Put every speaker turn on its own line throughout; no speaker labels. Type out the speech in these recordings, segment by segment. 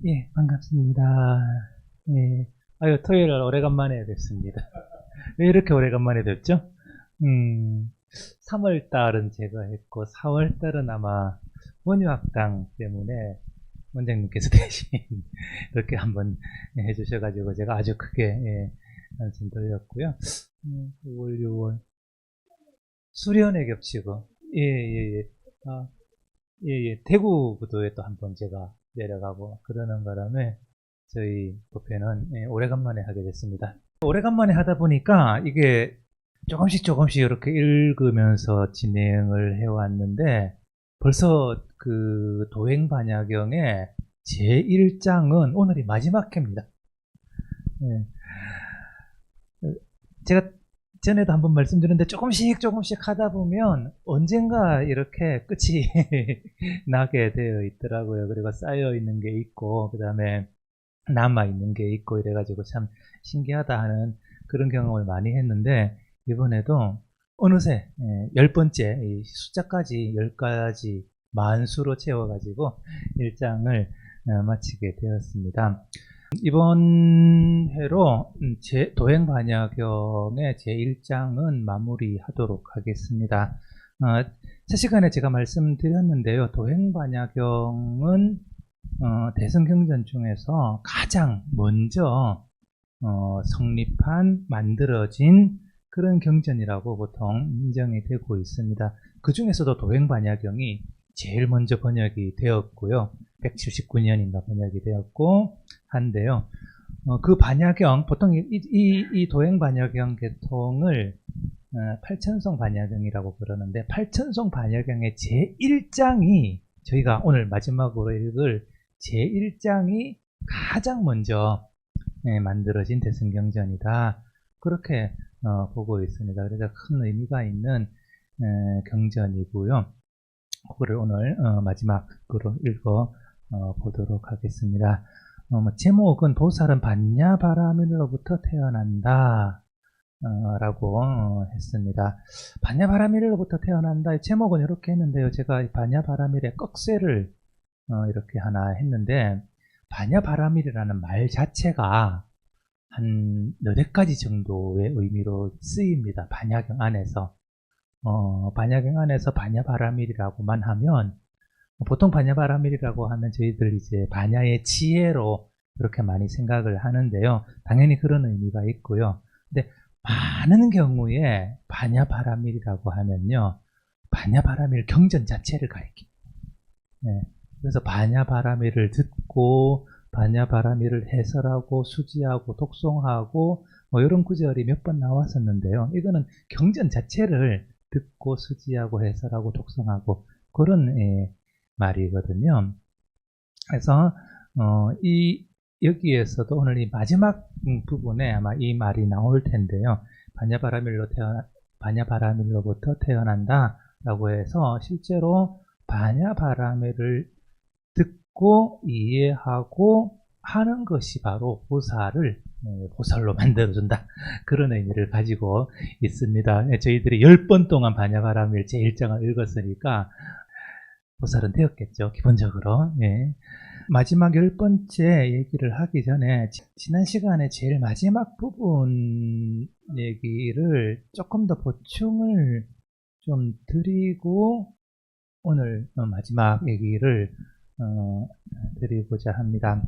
예, 반갑습니다. 예, 아유, 토요일 날 오래간만에 뵙습니다. 왜 이렇게 오래간만에 뵙죠? 3월 달은 제가 했고, 4월 달은 아마 원유학당 때문에 원장님께서 대신 이렇게 한번 해주셔가지고, 제가 아주 크게, 말씀 드렸고요. 5월, 6월, 수련회 겹치고, 예, 예, 예. 아, 예, 예. 대구 부도에 또 한 번 제가 내려가고 그러는 바람에 저희 부페는 오래간만에 하게 됐습니다. 오래간만에 하다 보니까 이게 조금씩 이렇게 읽으면서 진행을 해왔는데 벌써 그 도행반야경의 제1장은 오늘이 마지막 회입니다. 예. 제가 전에도 한번 말씀드렸는데 조금씩 하다 보면 언젠가 이렇게 끝이 나게 되어 있더라고요. 그리고 쌓여 있는 게 있고 그 다음에 남아 있는 게 있고 이래가지고 참 신기하다 하는 그런 경험을 많이 했는데 이번에도 어느새 10번째 숫자까지 10가지 만수로 채워가지고 1장을 마치게 되었습니다. 이번 회로 도행반야경의 제1장은 마무리하도록 하겠습니다. 첫 시간에 제가 말씀드렸는데요. 도행반야경은 대승경전 중에서 가장 먼저 성립한, 만들어진 그런 경전이라고 보통 인정이 되고 있습니다. 그 중에서도 도행반야경이 제일 먼저 번역이 되었고요. 179년인가 번역이 되었고 한데요. 그 반야경, 보통 이 도행반야경 계통을 팔천성 반야경이라고 그러는데 팔천성 반야경의 제1장이 저희가 오늘 마지막으로 읽을 제1장이 가장 먼저 만들어진 대승경전이다. 그렇게 보고 있습니다. 그래서 큰 의미가 있는 경전이고요. 그거를 오늘 마지막으로 읽어 보도록 하겠습니다. 제목은 보살은 반야바라밀로부터 태어난다 라고 했습니다. 반야바라밀로부터 태어난다. 제목은 이렇게 했는데요. 제가 반야바라밀의 꺽쇠를 이렇게 하나 했는데 반야바라밀이라는 말 자체가 한 너댓 가지 정도의 의미로 쓰입니다. 반야경 안에서. 반야경 안에서 반야바라밀이라고만 하면 보통 반야바라밀이라고 하면 저희들 이제 반야의 지혜로 그렇게 많이 생각을 하는데요. 당연히 그런 의미가 있고요. 근데 많은 경우에 반야바라밀이라고 하면요. 반야바라밀 경전 자체를 가리킵니다. 네. 그래서 반야바라밀을 듣고 반야바라밀을 해설하고 수지하고 독송하고 뭐 이런 구절이 몇 번 나왔었는데요. 이거는 경전 자체를 듣고 수지하고 해설하고 독송하고 그런 말이거든요. 그래서 여기에서도 오늘 이 마지막 부분에 아마 이 말이 나올 텐데요. 반야바라밀로부터 태어난다 라고 해서 실제로 반야바라밀을 듣고 이해하고 하는 것이 바로 보살로 만들어준다. 그런 의미를 가지고 있습니다. 저희들이 10번 동안 반야바라밀 제1장을 읽었으니까 보살은 되었겠죠. 기본적으로. 예. 마지막 10번째 얘기를 하기 전에 지난 시간에 제일 마지막 부분 얘기를 조금 더 보충을 좀 드리고 오늘 마지막 얘기를 드리고자 합니다.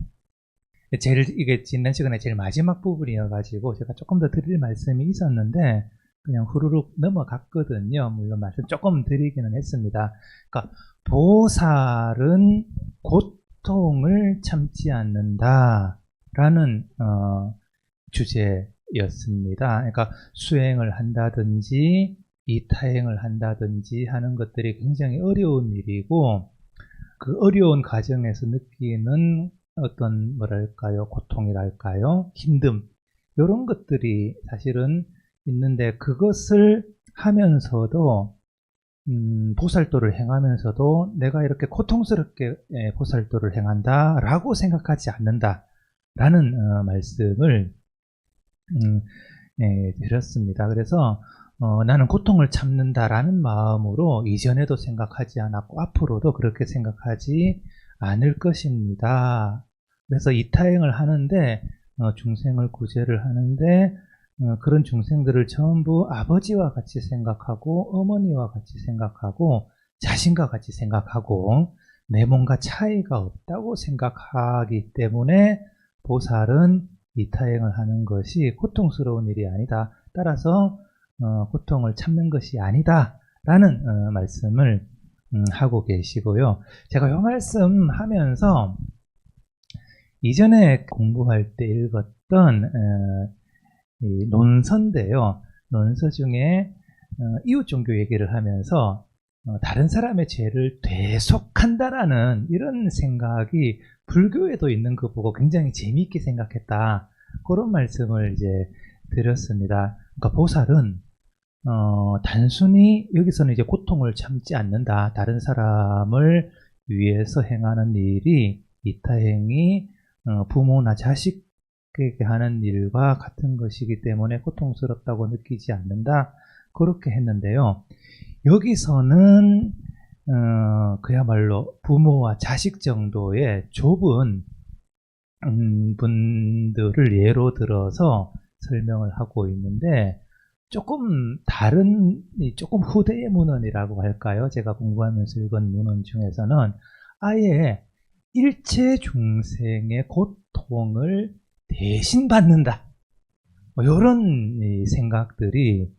이게 지난 시간에 제일 마지막 부분이어가지고 제가 조금 더 드릴 말씀이 있었는데 그냥 후루룩 넘어갔거든요. 물론 말씀 조금 드리기는 했습니다. 그러니까 보살은 고통을 참지 않는다 라는 주제였습니다. 그러니까 수행을 한다든지 이타행을 한다든지 하는 것들이 굉장히 어려운 일이고 그 어려운 과정에서 느끼는 어떤 뭐랄까요, 고통이랄까요, 힘듦 이런 것들이 사실은 있는데 그것을 하면서도 보살도를 행하면서도 내가 이렇게 고통스럽게 보살도를 행한다 라고 생각하지 않는다 라는 말씀을 드렸습니다. 그래서 나는 고통을 참는다라는 마음으로 이전에도 생각하지 않았고 앞으로도 그렇게 생각하지 않을 것입니다 그래서 이타행을 하는데 중생을 구제를 하는데 그런 중생들을 전부 아버지와 같이 생각하고 어머니와 같이 생각하고 자신과 같이 생각하고 내 몸과 차이가 없다고 생각하기 때문에 보살은 이타행을 하는 것이 고통스러운 일이 아니다. 따라서 고통을 참는 것이 아니다 라는 말씀을 하고 계시고요. 제가 이 말씀 하면서 이전에 공부할 때 읽었던 이 논서인데요. 논서 중에 이웃 종교 얘기를 하면서 다른 사람의 죄를 대속한다라는 이런 생각이 불교에도 있는 거 보고 굉장히 재미있게 생각했다. 그런 말씀을 이제 드렸습니다. 그러니까 보살은 단순히 여기서는 이제 고통을 참지 않는다. 다른 사람을 위해서 행하는 일이 이타행이 부모나 자식에게 하는 일과 같은 것이기 때문에 고통스럽다고 느끼지 않는다. 그렇게 했는데요. 여기서는 그야말로 부모와 자식 정도의 좁은 분들을 예로 들어서 설명을 하고 있는데 조금 다른 조금 후대의 문헌이라고 할까요? 제가 공부하면서 읽은 문헌 중에서는 아예 일체 중생의 고통을 대신 받는다. 이런 생각들이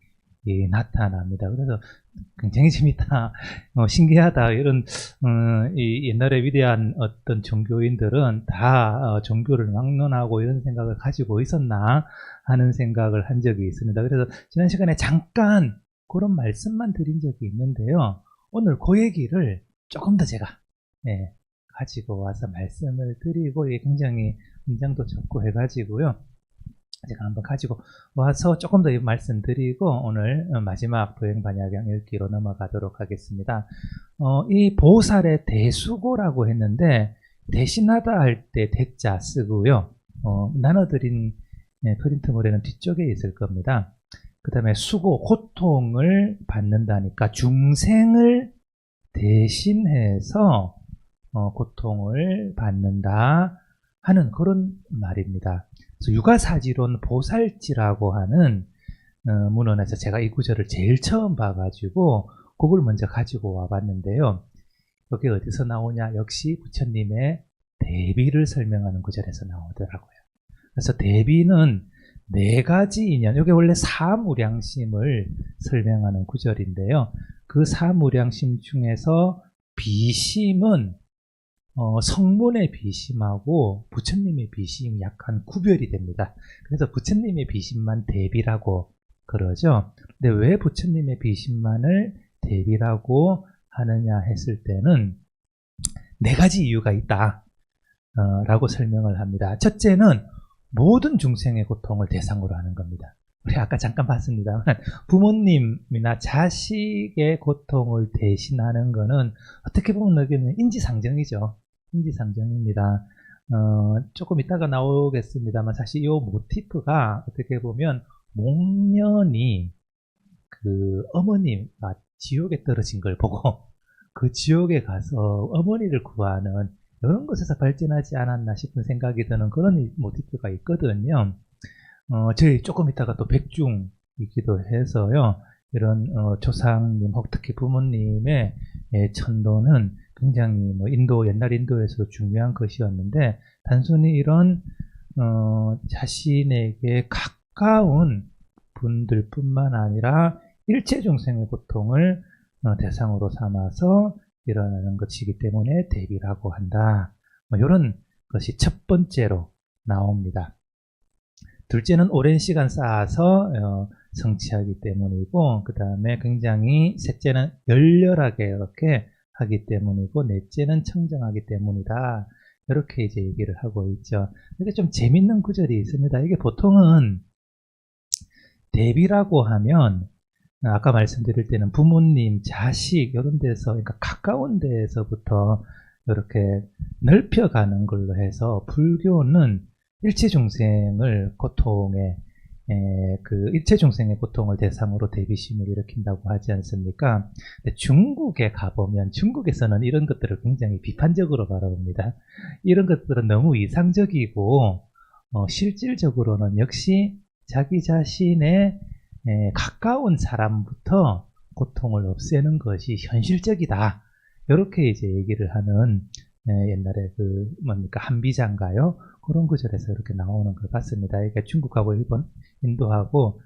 나타납니다. 그래서 굉장히 재밌다, 신기하다. 이런 이 옛날에 위대한 어떤 종교인들은 다 종교를 막론하고 이런 생각을 가지고 있었나 하는 생각을 한 적이 있습니다. 그래서 지난 시간에 잠깐 그런 말씀만 드린 적이 있는데요. 오늘 그 얘기를 조금 더 제가 가지고 와서 말씀을 드리고 이게 굉장히 문장도 적고 해가지고요. 제가 한번 가지고 와서 조금 더 말씀드리고 오늘 마지막 도행반야경 읽기로 넘어가도록 하겠습니다. 이 보살의 대수고라고 했는데 대신하다 할 때 대자 쓰고요. 나눠드린 프린트물에는 뒤쪽에 있을 겁니다. 그 다음에 수고, 고통을 받는다니까 중생을 대신해서 고통을 받는다 하는 그런 말입니다. 그래서 육아사지론 보살지라고 하는 문헌에서 제가 이 구절을 제일 처음 봐가지고 그걸 먼저 가지고 와봤는데요. 여기 어디서 나오냐? 역시 부처님의 대비를 설명하는 구절에서 나오더라고요. 그래서 대비는 네 가지 인연, 이게 원래 사무량심을 설명하는 구절인데요. 그 사무량심 중에서 비심은 성문의 비심하고 부처님의 비심이 약간 구별이 됩니다. 그래서 부처님의 비심만 대비라고 그러죠. 근데 왜 부처님의 비심만을 대비라고 하느냐 했을 때는 네 가지 이유가 있다 라고 설명을 합니다. 첫째는 모든 중생의 고통을 대상으로 하는 겁니다. 우리 아까 잠깐 봤습니다만 부모님이나 자식의 고통을 대신하는 것은 어떻게 보면 여기는 인지상정이죠. 인지상정입니다. 조금 이따가 나오겠습니다만 사실 이 모티프가 어떻게 보면 목련이 그 어머니가 지옥에 떨어진 걸 보고 그 지옥에 가서 어머니를 구하는 이런 것에서 발전하지 않았나 싶은 생각이 드는 그런 모티프가 있거든요. 저희 조금 이따가 또 백중이기도 해서요. 이런 조상님 혹 특히 부모님의 천도는 굉장히 인도 옛날 인도에서도 중요한 것이었는데 단순히 이런 자신에게 가까운 분들뿐만 아니라 일체 중생의 고통을 대상으로 삼아서 일어나는 것이기 때문에 대비라고 한다. 이런 것이 첫 번째로 나옵니다. 둘째는 오랜 시간 쌓아서 성취하기 때문이고, 그 다음에 굉장히 셋째는 열렬하게 이렇게 하기 때문이고, 넷째는 청정하기 때문이다. 이렇게 이제 얘기를 하고 있죠. 이게 좀 재밌는 구절이 있습니다. 이게 보통은 대비라고 하면 아까 말씀드릴 때는 부모님, 자식 이런 데서 그러니까 가까운 데에서부터 이렇게 넓혀가는 걸로 해서 불교는 일체 중생을 고통에 그 일체 중생의 고통을 대상으로 대비심을 일으킨다고 하지 않습니까? 근데 중국에 가보면 중국에서는 이런 것들을 굉장히 비판적으로 바라봅니다. 이런 것들은 너무 이상적이고 실질적으로는 역시 자기 자신의 가까운 사람부터 고통을 없애는 것이 현실적이다. 이렇게 이제 얘기를 하는 옛날에 그 뭡니까 한비자인가요? 그런 구절에서 이렇게 나오는 것 같습니다. 그러니까 중국하고 일본, 인도하고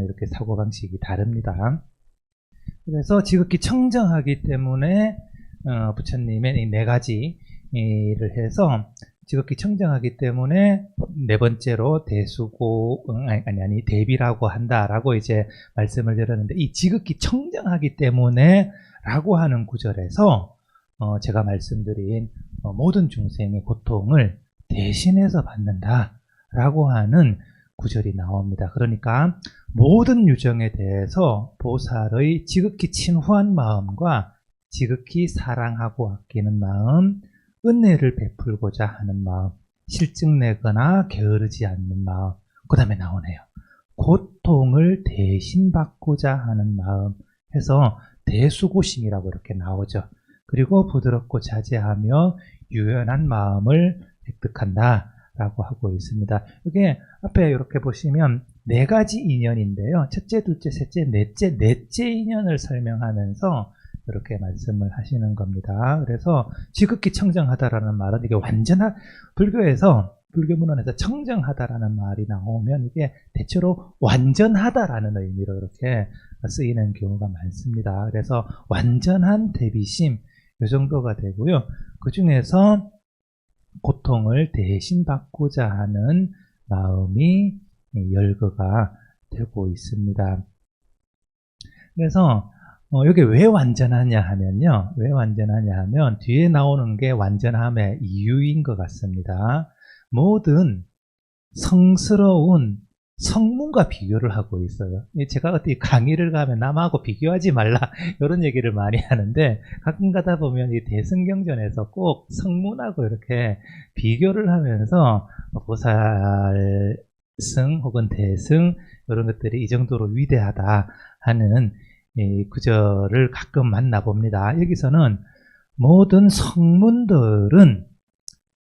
이렇게 사고방식이 다릅니다. 그래서 지극히 청정하기 때문에 부처님의 이 네 가지를 해서 지극히 청정하기 때문에 네 번째로 대수고 아니 대비라고 한다라고 이제 말씀을 드렸는데 이 지극히 청정하기 때문에 라고 하는 구절에서 제가 말씀드린 모든 중생의 고통을 대신해서 받는다라고 하는 구절이 나옵니다. 그러니까 모든 유정에 대해서 보살의 지극히 친후한 마음과 지극히 사랑하고 아끼는 마음, 은혜를 베풀고자 하는 마음, 실증내거나 게으르지 않는 마음, 그 다음에 나오네요. 고통을 대신 받고자 하는 마음 해서 대수고심이라고 이렇게 나오죠. 그리고 부드럽고 자제하며 유연한 마음을 획득한다 라고 하고 있습니다. 이게 앞에 이렇게 보시면 네 가지 인연인데요. 첫째, 둘째, 셋째, 넷째 인연을 설명하면서 이렇게 말씀을 하시는 겁니다. 그래서 지극히 청정하다라는 말은 이게 완전한 불교에서 불교 문헌에서 청정하다라는 말이 나오면 이게 대체로 완전하다라는 의미로 이렇게 쓰이는 경우가 많습니다. 그래서 완전한 대비심 이 정도가 되고요. 그 중에서 고통을 대신 받고자 하는 마음이 열거가 되고 있습니다. 그래서 이게 왜 완전하냐 하면요. 왜 완전하냐 하면 뒤에 나오는 게 완전함의 이유인 것 같습니다. 모든 성스러운 성문과 비교를 하고 있어요. 제가 어디 강의를 가면 남하고 비교하지 말라 이런 얘기를 많이 하는데 가끔 가다 보면 이 대승경전에서 꼭 성문하고 이렇게 비교를 하면서 보살승 혹은 대승 이런 것들이 이 정도로 위대하다 하는 이 구절을 가끔 만나봅니다. 여기서는 모든 성문들은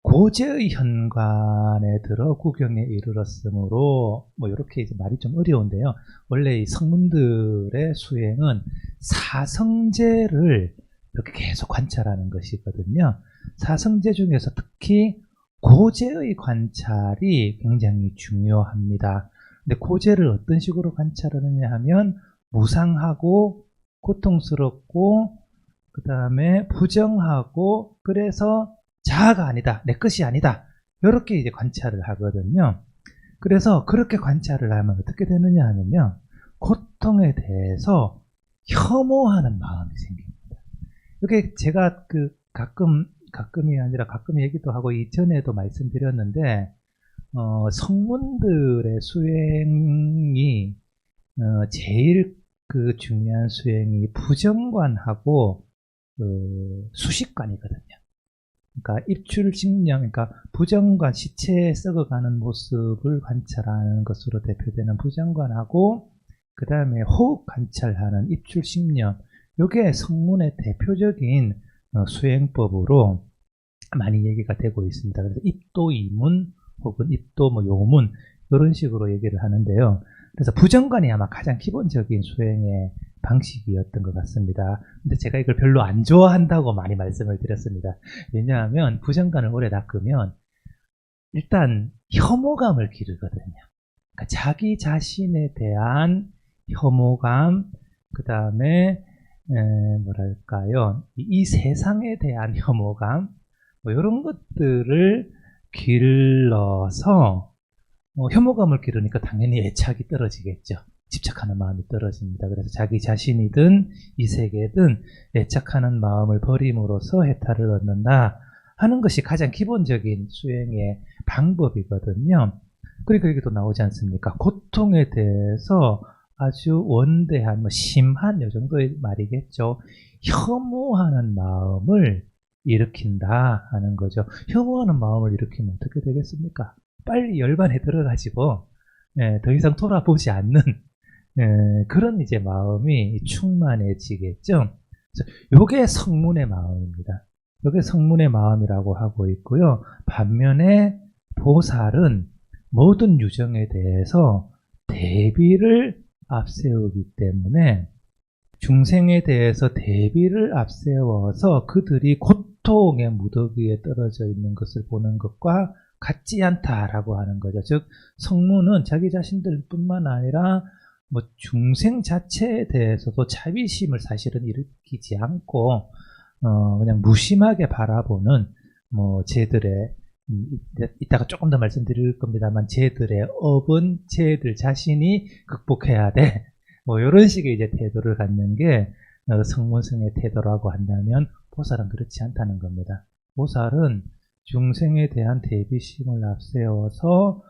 고제의 현관에 들어 구경에 이르렀으므로 뭐 이렇게 이제 말이 좀 어려운데요. 원래 이 성문들의 수행은 사성제를 이렇게 계속 관찰하는 것이거든요. 사성제 중에서 특히 고제의 관찰이 굉장히 중요합니다. 근데 고제를 어떤 식으로 관찰하느냐 하면 무상하고 고통스럽고 그 다음에 부정하고 그래서 자아가 아니다, 내 것이 아니다 이렇게 이제 관찰을 하거든요. 그래서 그렇게 관찰을 하면 어떻게 되느냐 하면요, 고통에 대해서 혐오하는 마음이 생깁니다. 이게 제가 그 가끔이 아니라 가끔 얘기도 하고 이전에도 말씀드렸는데 성문들의 수행이 제일 그 중요한 수행이 부정관하고 수식관이거든요. 그러니까 입출직령, 그러니까 부정관, 시체에 썩어가는 모습을 관찰하는 것으로 대표되는 부정관하고 그 다음에 호흡 관찰하는 입출직령, 이게 성문의 대표적인 수행법으로 많이 얘기가 되고 있습니다. 그래서 입도이문 혹은 입도 뭐 요문 이런 식으로 얘기를 하는데요. 그래서 부정관이 아마 가장 기본적인 수행의 방식이었던 것 같습니다. 근데 제가 이걸 별로 안 좋아한다고 많이 말씀을 드렸습니다. 왜냐하면 부정관을 오래 닦으면 일단 혐오감을 기르거든요. 그러니까 자기 자신에 대한 혐오감, 그 다음에 뭐랄까요, 이 세상에 대한 혐오감, 뭐 이런 것들을 길러서 혐오감을 기르니까 당연히 애착이 떨어지겠죠. 집착하는 마음이 떨어집니다. 그래서 자기 자신이든 이 세계든 애착하는 마음을 버림으로써 해탈을 얻는다 하는 것이 가장 기본적인 수행의 방법이거든요. 그러니까 여기도 나오지 않습니까? 고통에 대해서 아주 원대한, 심한 요 정도의 말이겠죠. 혐오하는 마음을 일으킨다 하는 거죠. 혐오하는 마음을 일으키면 어떻게 되겠습니까? 빨리 열반에 들어가지고 더 이상 돌아보지 않는 그런 이제 마음이 충만해지겠죠. 요게 성문의 마음입니다. 요게 성문의 마음이라고 하고 있고요. 반면에 보살은 모든 유정에 대해서 대비를 앞세우기 때문에 중생에 대해서 대비를 앞세워서 그들이 고통의 무더기에 떨어져 있는 것을 보는 것과 같지 않다라고 하는 거죠. 즉 성문은 자기 자신들뿐만 아니라 뭐 중생 자체에 대해서도 자비심을 사실은 일으키지 않고 그냥 무심하게 바라보는 뭐 쟤들의 이따가 조금 더 말씀드릴 겁니다만 쟤들의 업은 쟤들 자신이 극복해야 돼. 뭐 이런 식의 이제 태도를 갖는 게 성문성의 태도라고 한다면 보살은 그렇지 않다는 겁니다. 보살은 중생에 대한 대비심을 앞세워서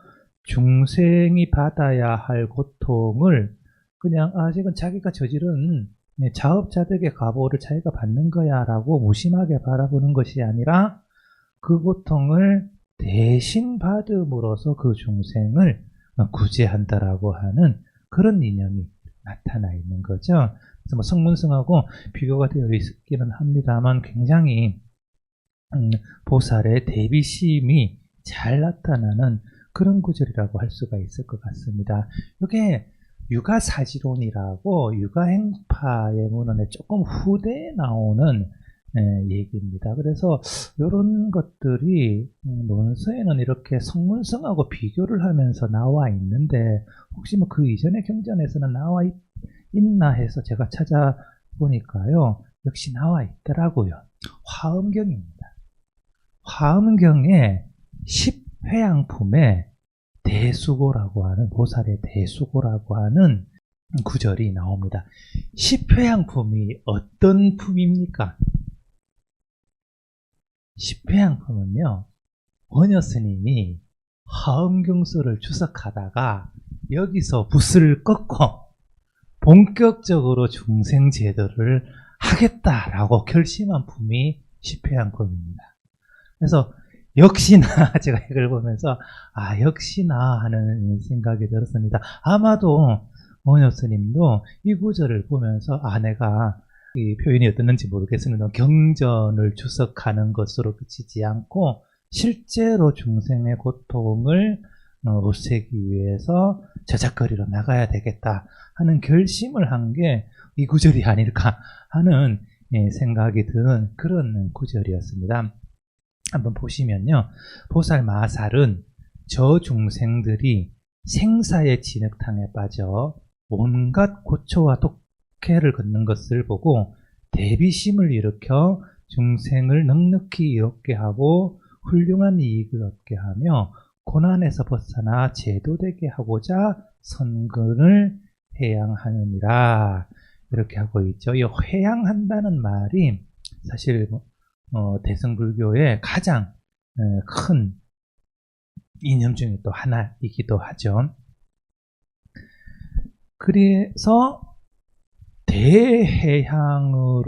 중생이 받아야 할 고통을 그냥 지금 자기가 저지른 자업자득의 과보를 자기가 받는 거야 라고 무심하게 바라보는 것이 아니라 그 고통을 대신 받음으로써 그 중생을 구제한다라고 하는 그런 이념이 나타나 있는 거죠. 그래서 뭐 성문성하고 비교가 되어 있기는 합니다만 굉장히 보살의 대비심이 잘 나타나는 그런 구절이라고 할 수가 있을 것 같습니다. 이게 육아사지론이라고 육아행파의 문헌에 조금 후대에 나오는 얘기입니다. 그래서 이런 것들이 논서에는 이렇게 성문성하고 비교를 하면서 나와 있는데 혹시 뭐 그 이전의 경전에서는 나와 있나 해서 제가 찾아보니까요. 역시 나와 있더라고요. 화엄경입니다. 화엄경의 10회양품에 대수고라고 하는 보살의 대수고라고 하는 구절이 나옵니다. 10회양품이 어떤 품입니까? 10회양품은요. 원효스님이 화엄경서를 주석하다가 여기서 붓을 꺾고 본격적으로 중생제도를 하겠다라고 결심한 품이 10회양품입니다. 그래서 역시나 제가 이걸 보면서 역시나 하는 생각이 들었습니다. 아마도 원효스님도 이 구절을 보면서 내가 이 표현이 어떻는지 모르겠습니다. 경전을 주석하는 것으로 그치지 않고 실제로 중생의 고통을 없애기 위해서 저작거리로 나가야 되겠다 하는 결심을 한 게 이 구절이 아닐까 하는 생각이 드는 그런 구절이었습니다. 한번 보시면요. 보살 마살은 저 중생들이 생사의 진흙탕에 빠져 온갖 고초와 독해를 걷는 것을 보고 대비심을 일으켜 중생을 넉넉히 이롭게 하고 훌륭한 이익을 얻게 하며 고난에서 벗어나 제도되게 하고자 선근을 회양하느니라 이렇게 하고 있죠. 이 회양한다는 말이 사실 대승불교의 가장 큰 이념 중에 또 하나이기도 하죠. 그래서 대회양으로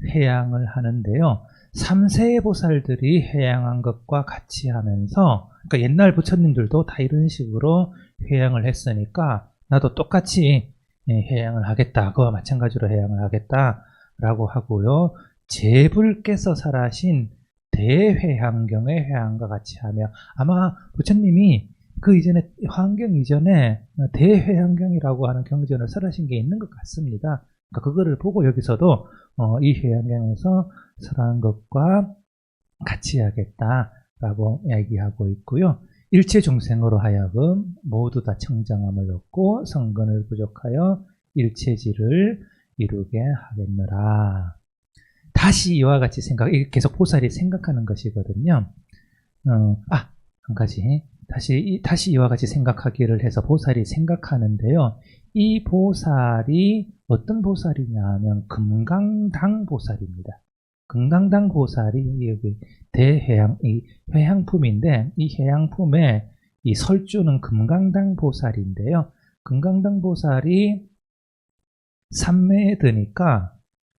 회양을 하는데요. 3세의 보살들이 회양한 것과 같이 하면서 그러니까 옛날 부처님들도 다 이런 식으로 회양을 했으니까 나도 똑같이 회양을 하겠다. 그와 마찬가지로 회양을 하겠다라고 하고요. 제불께서 설하신 대회양경의 회양과 같이 하며 아마 부처님이 그 이전에 화엄경 이전에 대회양경이라고 하는 경전을 설하신 게 있는 것 같습니다. 그러니까 그거를 보고 여기서도 이 회양경에서 설한 것과 같이 하겠다라고 이야기하고 있고요. 일체 중생으로 하여금 모두 다 청정함을 얻고 성근을 부족하여 일체지를 이루게 하겠느라. 다시 이와 같이 계속 보살이 생각하는 것이거든요. 한 가지. 다시 이와 같이 생각하기를 해서 보살이 생각하는데요. 이 보살이 어떤 보살이냐 하면 금강당 보살입니다. 금강당 보살이 여기 이 회양품인데 이 회양품에 이 설주는 금강당 보살인데요. 금강당 보살이 삼매에 드니까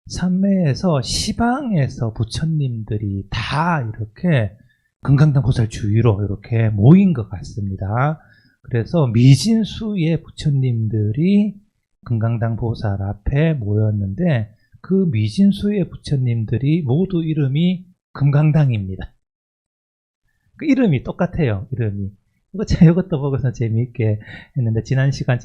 삼매에서 시방에서 부처님들이 다 이렇게 금강당 보살 주위로 이렇게 모인 것 같습니다. 그래서 미진수의 부처님들이 금강당 보살 앞에 모였는데 그 미진수의 부처님들이 모두 이름이 금강당입니다. 그 이름이 똑같아요. 이름이. 이것도 보고서 재미있게 했는데 지난 시간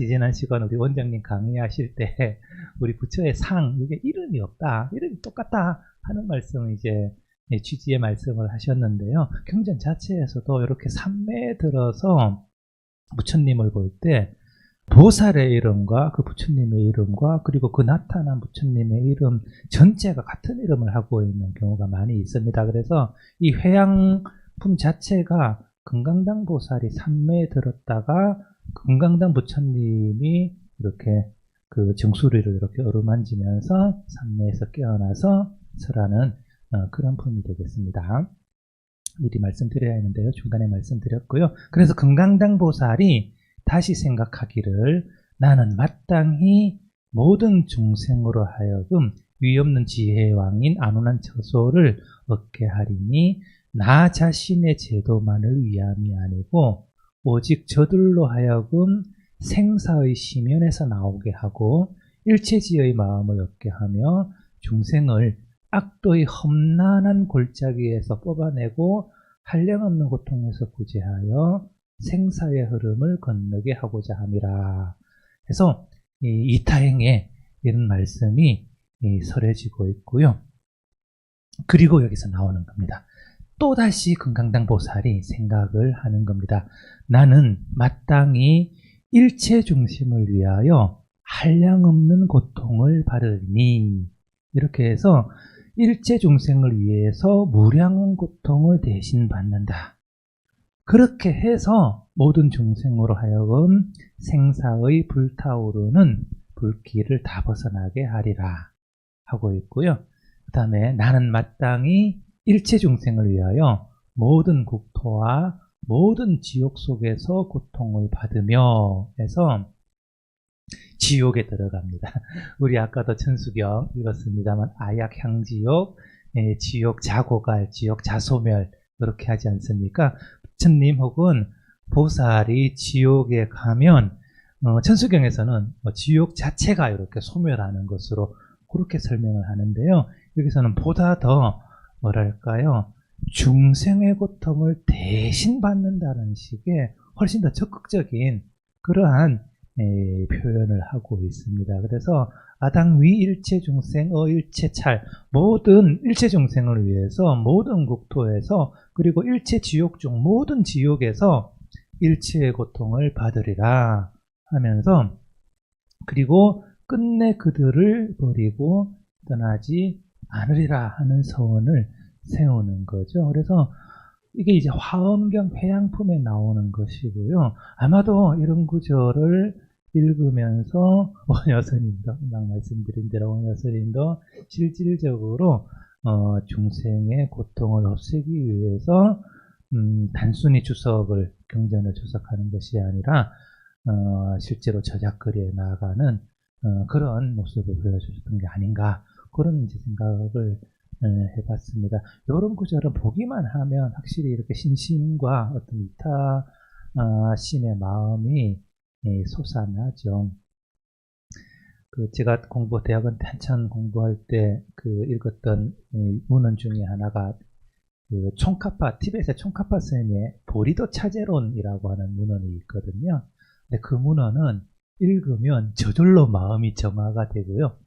우리 원장님 강의하실 때 우리 부처의 상 이게 이름이 없다, 이름이 똑같다 하는 말씀을 이제 취지의 말씀을 하셨는데요. 경전 자체에서도 이렇게 삼매에 들어서 부처님을 볼 때 보살의 이름과 그 부처님의 이름과 그리고 그 나타난 부처님의 이름 전체가 같은 이름을 하고 있는 경우가 많이 있습니다. 그래서 이 회양품 자체가 금강당 보살이 삼매에 들었다가 금강당 부처님이 이렇게 그 정수리를 이렇게 어루만지면서 삼매에서 깨어나서 설하는 그런 품이 되겠습니다. 미리 말씀드려야 했는데요. 중간에 말씀드렸고요. 그래서 금강당 보살이 다시 생각하기를 나는 마땅히 모든 중생으로 하여금 위없는 지혜의 왕인 안온한 처소를 얻게 하리니 나 자신의 제도만을 위함이 아니고 오직 저들로 하여금 생사의 심연에서 나오게 하고 일체지의 마음을 얻게 하며 중생을 악도의 험난한 골짜기에서 뽑아내고 한량없는 고통에서 구제하여 생사의 흐름을 건너게 하고자 함이라. 그래서 이타행에 이런 말씀이 설해지고 있고요. 그리고 여기서 나오는 겁니다. 또다시 금강당 보살이 생각을 하는 겁니다. 나는 마땅히 일체 중생을 위하여 한량없는 고통을 받으니, 이렇게 해서 일체 중생을 위해서 무량한 고통을 대신 받는다. 그렇게 해서 모든 중생으로 하여금 생사의 불타오르는 불길을 다 벗어나게 하리라 하고 있고요. 그 다음에 나는 마땅히 일체 중생을 위하여 모든 국토와 모든 지옥 속에서 고통을 받으며 해서 지옥에 들어갑니다. 우리 아까도 천수경 읽었습니다만 아약향지옥, 지옥 자고갈, 지옥 자소멸 이렇게 하지 않습니까? 부처님 혹은 보살이 지옥에 가면 천수경에서는 지옥 자체가 이렇게 소멸하는 것으로 그렇게 설명을 하는데요. 여기서는 보다 더 뭐랄까요? 중생의 고통을 대신 받는다는 식의 훨씬 더 적극적인 그러한 표현을 하고 있습니다. 그래서 아당 위 일체 중생 일체 찰 모든 일체 중생을 위해서 모든 국토에서 그리고 일체 지옥 중 모든 지옥에서 일체의 고통을 받으리라 하면서 그리고 끝내 그들을 버리고 떠나지 않으리라 하는 서원을 세우는 거죠. 그래서 이게 이제 화엄경 회양품에 나오는 것이고요. 아마도 이런 구절을 읽으면서 원효스님도 막 말씀드린 대로 원효스님도 실질적으로 중생의 고통을 없애기 위해서 단순히 주석을 경전을 주석하는 것이 아니라 실제로 저작거리에 나아가는 그런 모습을 보여주셨던 게 아닌가 그런 이제 생각을 해봤습니다. 이런 구절은 보기만 하면 확실히 이렇게 신심과 어떤 이타심의 마음이 솟아나죠. 제가 대학원 때 한참 공부할 때 읽었던 문헌 중에 하나가 티벳의 총카파 스님의 보리도 차제론이라고 하는 문헌이 있거든요. 근데 그 문헌은 읽으면 저절로 마음이 정화가 되고요.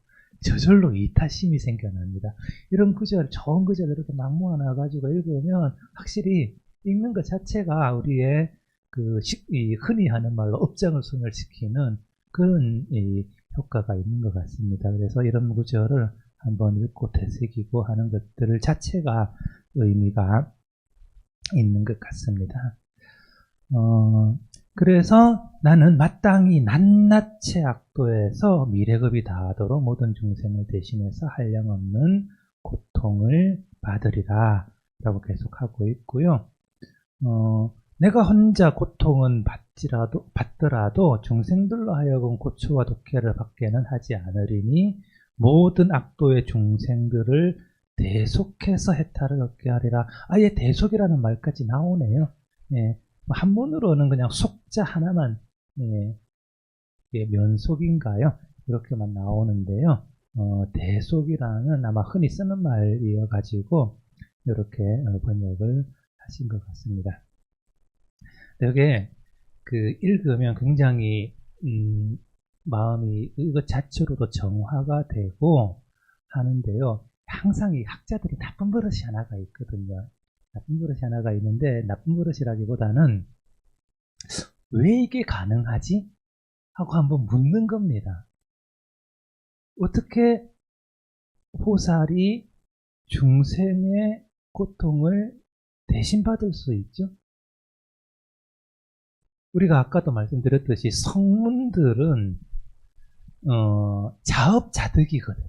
저절로 이타심이 생겨납니다. 이런 구절, 좋은 구절을 이렇게 막 모아놔가지고 읽으면 확실히 읽는 것 자체가 우리의 흔히 하는 말로 업장을 소멸시키는 그런 효과가 있는 것 같습니다. 그래서 이런 구절을 한번 읽고 되새기고 하는 것들 자체가 의미가 있는 것 같습니다. 그래서 나는 마땅히 낱낱의 악도에서 미래급이 다하도록 모든 중생을 대신해서 한량없는 고통을 받으리라 라고 계속하고 있고요. 내가 혼자 고통은 받더라도 중생들로 하여금 고초와 독해를 받게는 하지 않으리니 모든 악도의 중생들을 대속해서 해탈을 얻게 하리라. 아예 대속이라는 말까지 나오네요. 예, 한문으로는 그냥 속자 하나만, 이게 면속인가요? 이렇게만 나오는데요. 대속이라는 아마 흔히 쓰는 말이어 가지고 이렇게 번역을 하신 것 같습니다. 여기에 그 읽으면 굉장히 마음이 이것 자체로도 정화가 되고 하는데요. 항상 이 학자들이 나쁜 버릇이 하나가 있거든요. 나쁜 버릇이 하나가 있는데, 나쁜 버릇이라기보다는 왜 이게 가능하지? 하고 한번 묻는 겁니다. 어떻게 보살이 중생의 고통을 대신 받을 수 있죠? 우리가 아까도 말씀드렸듯이 성문들은 자업자득이거든요.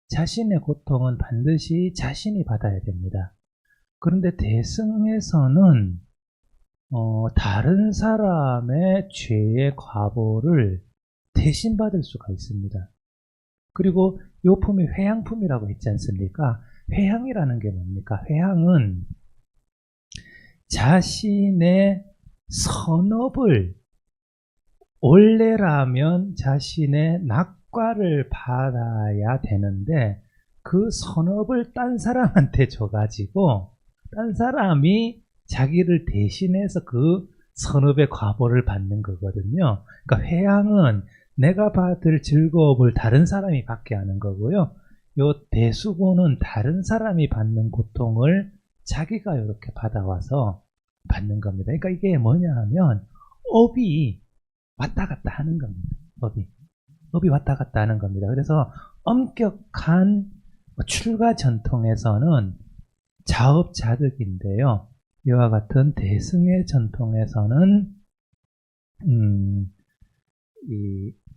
자신의 고통은 반드시 자신이 받아야 됩니다. 그런데 대승에서는 다른 사람의 죄의 과보를 대신 받을 수가 있습니다. 그리고 이 품이 회향품이라고 했지 않습니까? 회향이라는 게 뭡니까? 회향은 자신의 선업을, 원래라면 자신의 낙과를 받아야 되는데 그 선업을 딴 사람한테 줘가지고 딴 사람이 자기를 대신해서 그 선업의 과보를 받는 거거든요. 그러니까 회향은 내가 받을 즐거움을 다른 사람이 받게 하는 거고요. 요 대수고는 다른 사람이 받는 고통을 자기가 이렇게 받아와서 받는 겁니다. 그러니까 이게 뭐냐 하면 업이 왔다 갔다 하는 겁니다. 업이 왔다 갔다 하는 겁니다. 그래서 엄격한 출가 전통에서는 자업자득인데요. 이와 같은 대승의 전통에서는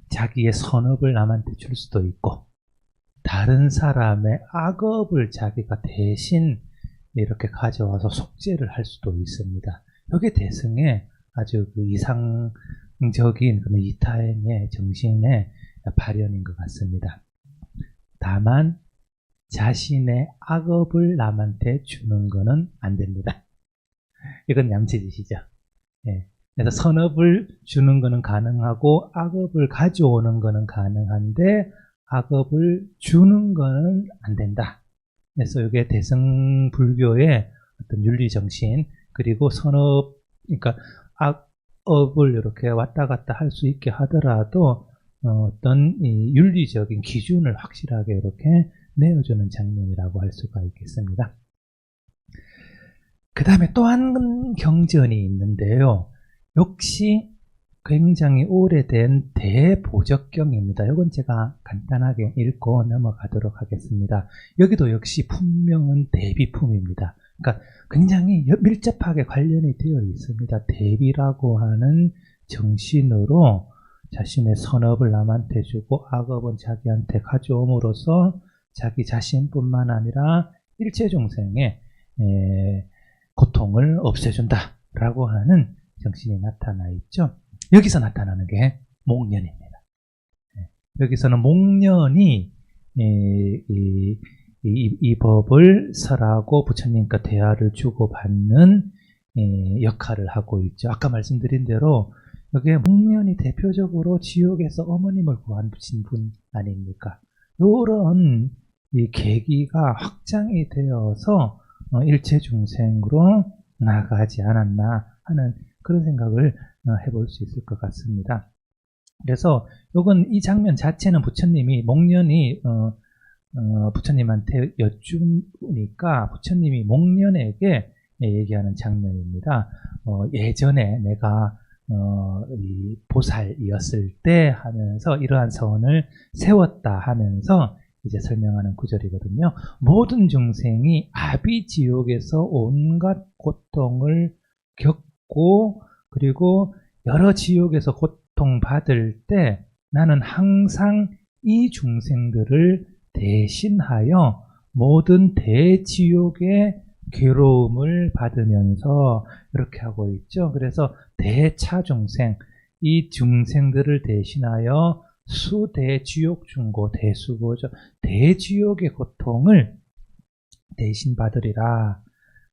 자기의 선업을 남한테 줄 수도 있고 다른 사람의 악업을 자기가 대신 이렇게 가져와서 속죄를 할 수도 있습니다. 이게 대승의 아주 그 이상적인 이타행의 정신의 발현인 것 같습니다. 다만 자신의 악업을 남한테 주는 것은 안 됩니다. 이건 얌체짓이죠. 예. 그래서 선업을 주는 것은 가능하고 악업을 가져오는 것은 가능한데 악업을 주는 것은 안 된다. 그래서 이게 대승불교의 어떤 윤리정신, 그리고 선업, 그러니까 악업을 이렇게 왔다 갔다 할 수 있게 하더라도 어떤 이 윤리적인 기준을 확실하게 이렇게 내어주는 장면이라고 할 수가 있겠습니다. 그 다음에 또 한 경전이 있는데요. 역시 굉장히 오래된 대보적경입니다. 이건 제가 간단하게 읽고 넘어가도록 하겠습니다. 여기도 역시 품명은 대비품입니다. 그러니까 굉장히 밀접하게 관련이 되어 있습니다. 대비라고 하는 정신으로 자신의 선업을 남한테 주고 악업은 자기한테 가져옴으로써 자기 자신뿐만 아니라 일체중생의 고통을 없애준다라고 하는 정신이 나타나 있죠. 여기서 나타나는 게 목련입니다. 여기서는 목련이 이 법을 설하고 부처님과 대화를 주고받는 역할을 하고 있죠. 아까 말씀드린 대로 여기에 목련이 대표적으로 지옥에서 어머님을 구원하신 분 아닙니까? 이런 이 계기가 확장이 되어서 일체 중생으로 나아가지 않았나 하는 그런 생각을 해볼 수 있을 것 같습니다. 그래서 요건 이 장면 자체는 부처님이 목련이 부처님한테 여쭈니까 부처님이 목련에게 얘기하는 장면입니다. 예전에 내가 이 보살이었을 때 하면서 이러한 서원을 세웠다 하면서 이제 설명하는 구절이거든요. 모든 중생이 아비지옥에서 온갖 고통을 겪고 그리고 여러 지옥에서 고통받을 때 나는 항상 이 중생들을 대신하여 모든 대지옥의 괴로움을 받으면서 이렇게 하고 있죠. 그래서 대차중생, 이 중생들을 대신하여 수대지옥 중고 대수고죠. 대지옥의 고통을 대신 받으리라.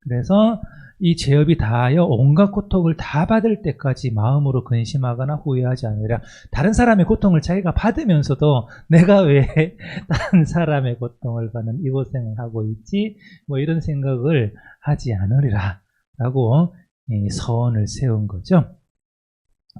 그래서 이 제업이 다하여 온갖 고통을 다 받을 때까지 마음으로 근심하거나 후회하지 않으리라. 다른 사람의 고통을 자기가 받으면서도 내가 왜 다른 사람의 고통을 받는 이 고생을 하고 있지? 뭐 이런 생각을 하지 않으리라 라고 서원을 세운 거죠.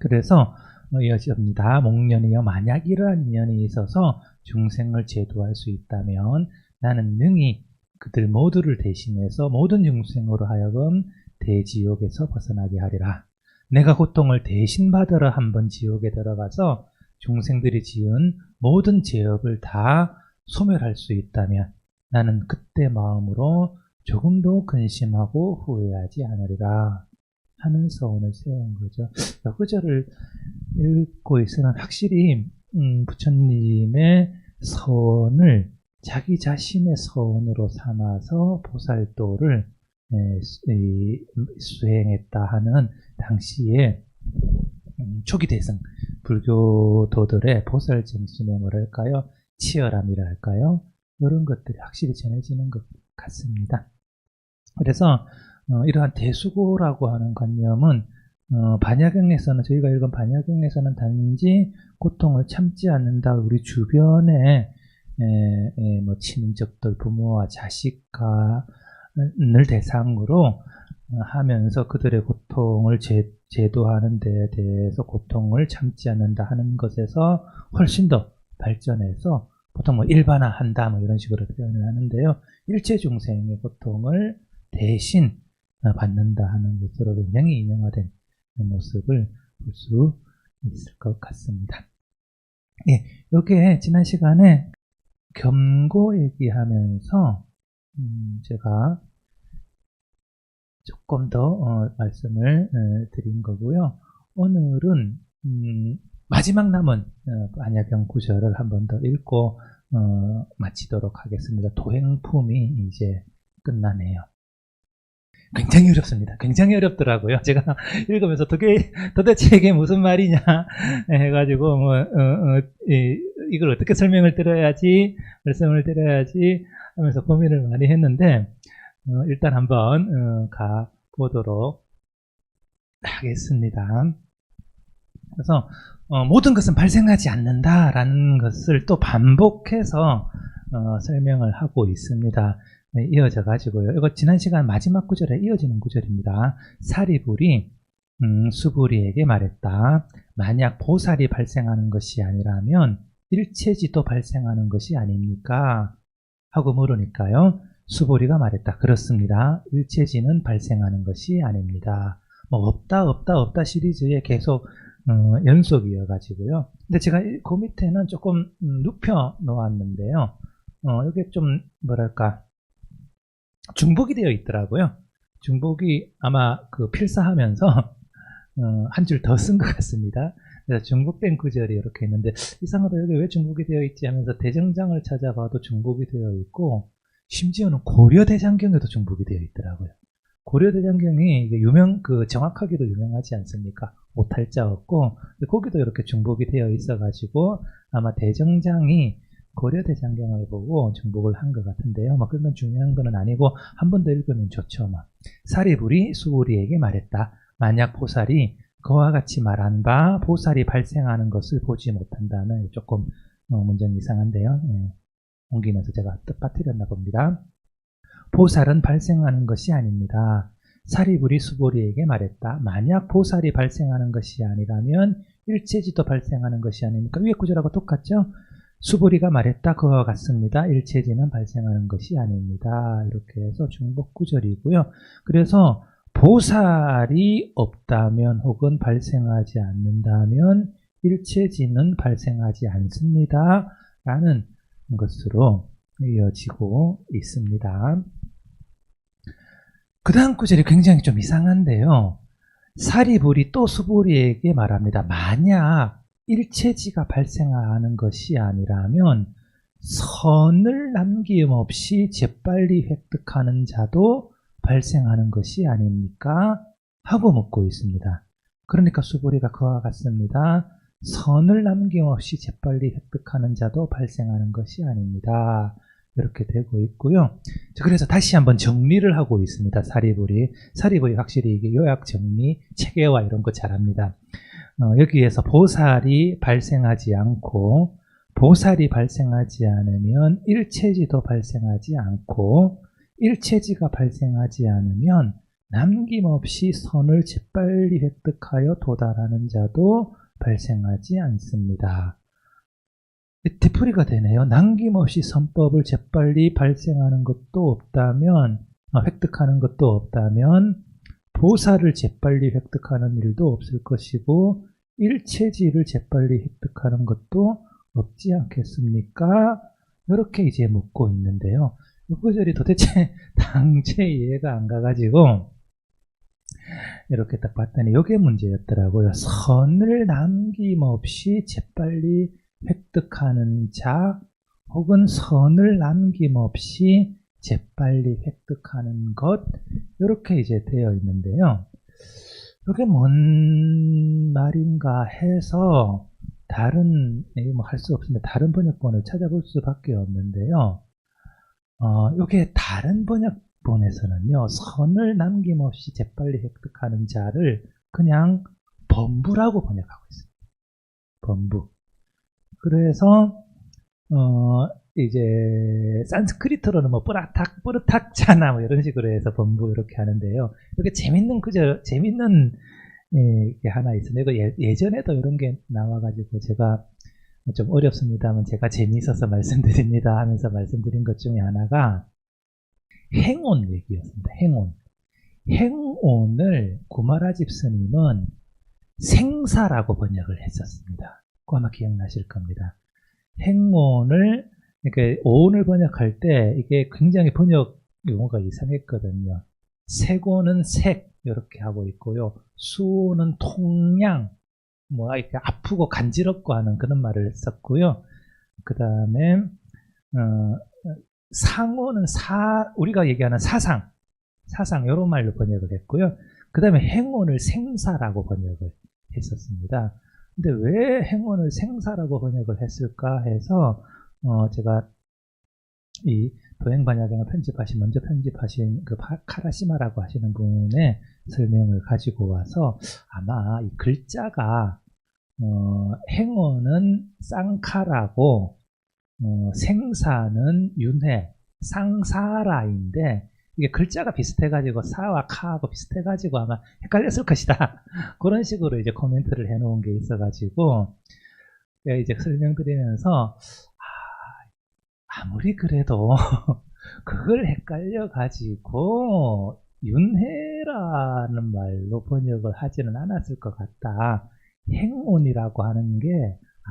그래서 이어집니다. 목련이여 만약 이러한 인연이 있어서 중생을 제도할 수 있다면 나는 능히 그들 모두를 대신해서 모든 중생으로 하여금 대지옥에서 벗어나게 하리라. 내가 고통을 대신 받으러 한번 지옥에 들어가서 중생들이 지은 모든 죄업을 다 소멸할 수 있다면 나는 그때 마음으로 조금도 근심하고 후회하지 않으리라 하는 서원을 세운 거죠. 이 구절을 읽고 있으면 확실히 부처님의 서원을 자기 자신의 서원으로 삼아서 보살도를 수행했다 하는 당시에 초기 대승 불교도들의 보살 정신의 뭐랄까요? 치열함이라 할까요? 이런 것들이 확실히 전해지는 것 같습니다. 그래서 이러한 대수고라고 하는 관념은 반야경에서는 저희가 읽은 반야경에서는 단지 고통을 참지 않는다. 우리 주변에 뭐 친인척들, 부모와 자식간을 대상으로 하면서 그들의 고통을 제도하는 데 대해서 고통을 참지 않는다 하는 것에서 훨씬 더 발전해서 보통 뭐 일반화한다 뭐 이런 식으로 표현을 하는데요. 일체 중생의 고통을 대신 받는다 하는 것으로 굉장히 인용화된 모습을 볼 수 있을 것 같습니다. 예, 이게 지난 시간에 겸고 얘기하면서 제가 조금 더 말씀을 드린 거고요. 오늘은 마지막 남은 반야경 구절을 한 번 더 읽고 마치도록 하겠습니다. 도행품이 이제 끝나네요. 굉장히 어렵습니다. 굉장히 어렵더라고요. 제가 읽으면서 도대체 이게 무슨 말이냐 해가지고 이걸 어떻게 설명을 드려야지, 말씀을 드려야지 하면서 고민을 많이 했는데 일단 한번 가보도록 하겠습니다. 그래서 모든 것은 발생하지 않는다라는 것을 또 반복해서 설명을 하고 있습니다. 네, 이어져 가지고요. 이거 지난 시간 마지막 구절에 이어지는 구절입니다. 사리불이 수불이에게 말했다. 만약 보살이 발생하는 것이 아니라면 일체지도 발생하는 것이 아닙니까? 하고 물으니까요. 수불이가 말했다. 그렇습니다. 일체지는 발생하는 것이 아닙니다. 뭐 없다 시리즈에 계속 연속이어 가지고요. 근데 제가 그 밑에는 조금 눕혀 놓았는데요. 이게 좀 뭐랄까 중복이 되어 있더라고요. 중복이 아마 필사하면서 한 줄 더 쓴 것 같습니다. 그래서 중복된 구절이 이렇게 있는데 이상하다 여기 왜 중복이 되어 있지 하면서 대정장을 찾아봐도 중복이 되어 있고 심지어는 고려대장경에도 중복이 되어 있더라고요. 고려대장경이 정확하게도 유명하지 않습니까? 오탈자 없고 거기도 이렇게 중복이 되어 있어가지고 아마 대정장이 고려대장경을 보고 중복을 한 것 같은데요. 그건 중요한 건 아니고 한 번 더 읽으면 좋죠. 사리불이 수불이에게 말했다. 만약 보살이 그와 같이 말한 바 보살이 발생하는 것을 보지 못한다면 조금 문제는 이상한데요. 옮기면서 제가 뜻빠뜨렸나 봅니다. 보살은 발생하는 것이 아닙니다. 사리불이 수불이에게 말했다. 만약 보살이 발생하는 것이 아니라면 일체지도 발생하는 것이 아닙니까? 위에 구절하고 똑같죠? 수불이가 말했다. 그와 같습니다. 일체지는 발생하는 것이 아닙니다. 이렇게 해서 중복 구절이고요. 그래서 보살이 없다면 혹은 발생하지 않는다면 일체지는 발생하지 않습니다. 라는 것으로 이어지고 있습니다. 그 다음 구절이 굉장히 좀 이상한데요. 사리불이 또 수불이에게 말합니다. 만약 일체지가 발생하는 것이 아니라면 선을 남김없이 재빨리 획득하는 자도 발생하는 것이 아닙니까? 하고 묻고 있습니다. 그러니까 수불이가 그와 같습니다. 선을 남김없이 재빨리 획득하는 자도 발생하는 것이 아닙니다. 이렇게 되고 있고요. 그래서 다시 한번 정리를 하고 있습니다. 사리불이 확실히 이게 요약 정리, 체계화 이런 거 잘합니다. 여기에서 보살이 발생하지 않고, 보살이 발생하지 않으면 일체지도 발생하지 않고, 일체지가 발생하지 않으면 남김없이 선을 재빨리 획득하여 도달하는 자도 발생하지 않습니다. 되풀이가 되네요. 남김없이 선법을 재빨리 발생하는 것도 없다면, 획득하는 것도 없다면 보살을 재빨리 획득하는 일도 없을 것이고 일체지를 재빨리 획득하는 것도 없지 않겠습니까? 이렇게 이제 묻고 있는데요. 이 구절이 도대체 당체 이해가 안 가가지고 이렇게 딱 봤더니 이게 문제였더라고요. 선을 남김없이 재빨리 획득하는 자 혹은 선을 남김없이 재빨리 획득하는 것, 이렇게 이제 되어 있는데요. 이게 뭔 말인가 해서 다른, 뭐 할 수 없습니다. 다른 번역본을 찾아볼 수밖에 없는데요. 이게 다른 번역본에서는요, 선을 남김없이 재빨리 획득하는 자를 그냥 범부라고 번역하고 있습니다. 범부. 그래서 이제 산스크리트로는 뭐 뿌르탁 자나 뭐 이런 식으로 해서 범부 이렇게 하는데요. 이렇게 재밌는 게 하나 있어요. 이거 예전에도 이런 게 나와가지고 제가 좀 어렵습니다만 제가 재미있어서 말씀드립니다 하면서 말씀드린 것 중에 하나가 행온 얘기였습니다. 행온을 구마라집 스님은 생사라고 번역을 했었습니다. 그거 아마 기억나실 겁니다. 행온을, 이렇게 오온을 번역할 때 이게 굉장히 번역 용어가 이상했거든요. 색온은 색 이렇게 하고 있고요. 수온은 통량, 뭐 이렇게 아프고 간지럽고 하는 그런 말을 썼고요. 그 다음에 상온은 우리가 얘기하는 사상 이런 말로 번역을 했고요. 그 다음에 행온을 생사라고 번역을 했었습니다. 근데 왜 행온을 생사라고 번역을 했을까 해서 제가 이 도행반야경을 먼저 편집하신 그 카라시마라고 하시는 분의 설명을 가지고 와서 아마 이 글자가 행온은 쌍카라고 생사는 윤회, 쌍사라인데 이게 글자가 비슷해가지고 사와 카하고 비슷해가지고 아마 헷갈렸을 것이다. 그런 식으로 이제 코멘트를 해놓은 게 있어가지고 이제 설명드리면서 아무리 그래도 그걸 헷갈려가지고 윤회라는 말로 번역을 하지는 않았을 것 같다. 행온이라고 하는 게